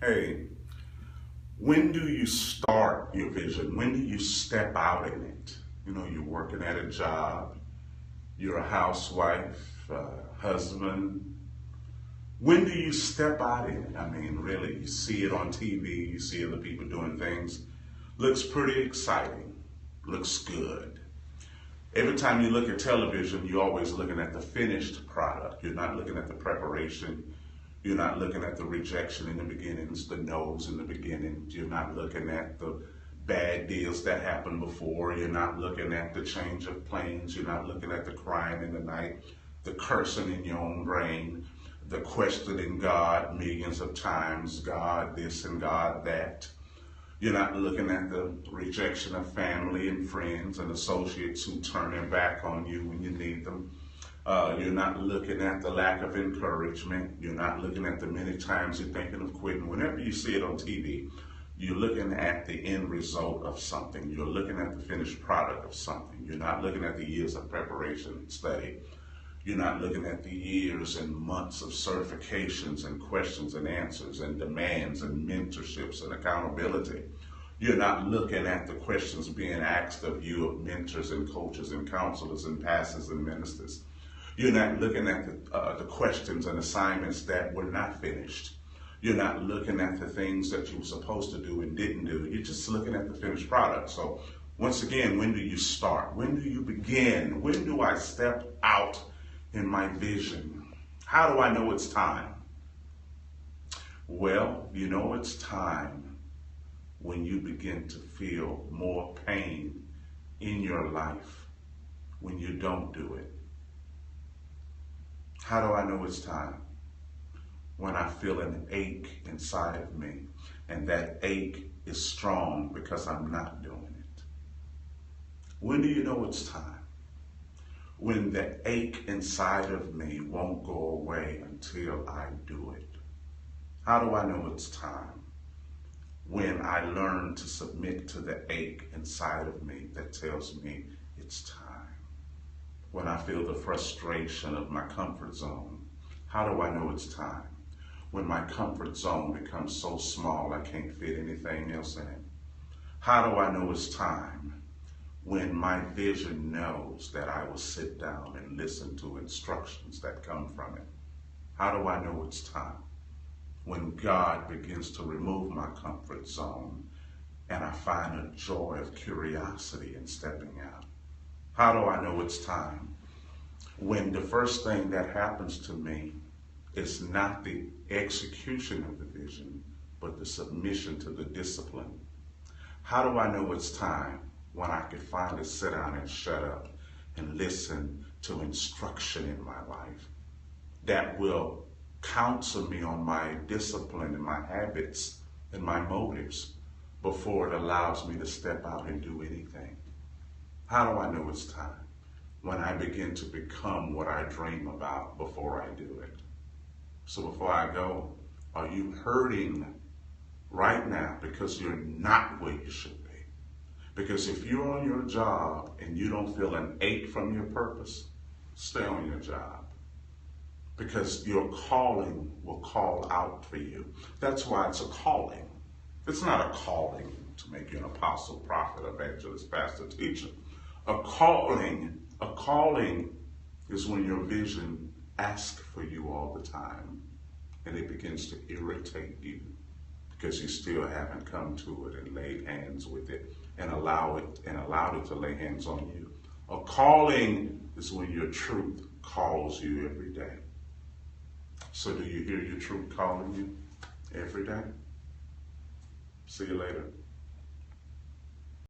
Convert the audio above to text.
Hey, when do you start your vision? When do you step out in it? You're working at a job, you're a housewife, husband. When do you step out in it? I mean, really, you see it on TV, you see other people doing things. Looks pretty exciting, looks good. Every time you look at television, you're always looking at the finished product. You're not looking at the preparation. You're not looking at the rejection in the beginnings, the no's in the beginning. You're not looking at the bad deals that happened before. You're not looking at the change of planes. You're not looking at the crying in the night, the cursing in your own brain, the questioning God millions of times, God this and God that. You're not looking at the rejection of family and friends and associates who turn their back on you when you need them. You're not looking at the lack of encouragement. You're not looking at the many times you're thinking of quitting. Whenever you see it on TV, you're looking at the end result of something. You're looking at the finished product of something. You're not looking at the years of preparation and study. You're not looking at the years and months of certifications and questions and answers and demands and mentorships and accountability. You're not looking at the questions being asked of you of mentors and coaches and counselors and pastors and ministers. You're not looking at the questions and assignments that were not finished. You're not looking at the things that you were supposed to do and didn't do. You're just looking at the finished product. So once again, when do you start? When do you begin? When do I step out in my vision? How do I know it's time? Well, you know it's time when you begin to feel more pain in your life when you don't do it. How do I know it's time? When I feel an ache inside of me, and that ache is strong because I'm not doing it. When do you know it's time? When the ache inside of me won't go away until I do it. How do I know it's time? When I learn to submit to the ache inside of me that tells me it's time. When I feel the frustration of my comfort zone, how do I know it's time? When my comfort zone becomes so small I can't fit anything else in it. How do I know it's time? When my vision knows that I will sit down and listen to instructions that come from it. How do I know it's time? When God begins to remove my comfort zone and I find a joy of curiosity in stepping out. How do I know it's time? When the first thing that happens to me is not the execution of the vision, but the submission to the discipline. How do I know it's time? When I can finally sit down and shut up and listen to instruction in my life that will counsel me on my discipline and my habits and my motives before it allows me to step out and do anything. How do I know it's time? When I begin to become what I dream about before I do it. So before I go, are you hurting right now because you're not where you should be? Because if you're on your job and you don't feel an ache from your purpose, stay on your job. Because your calling will call out for you. That's why it's a calling. It's not a calling to make you an apostle, prophet, evangelist, pastor, teacher. A calling is when your vision asks for you all the time and it begins to irritate you because you still haven't come to it and laid hands with it and allowed it to lay hands on you. A calling is when your truth calls you every day. So do you hear your truth calling you every day? See you later.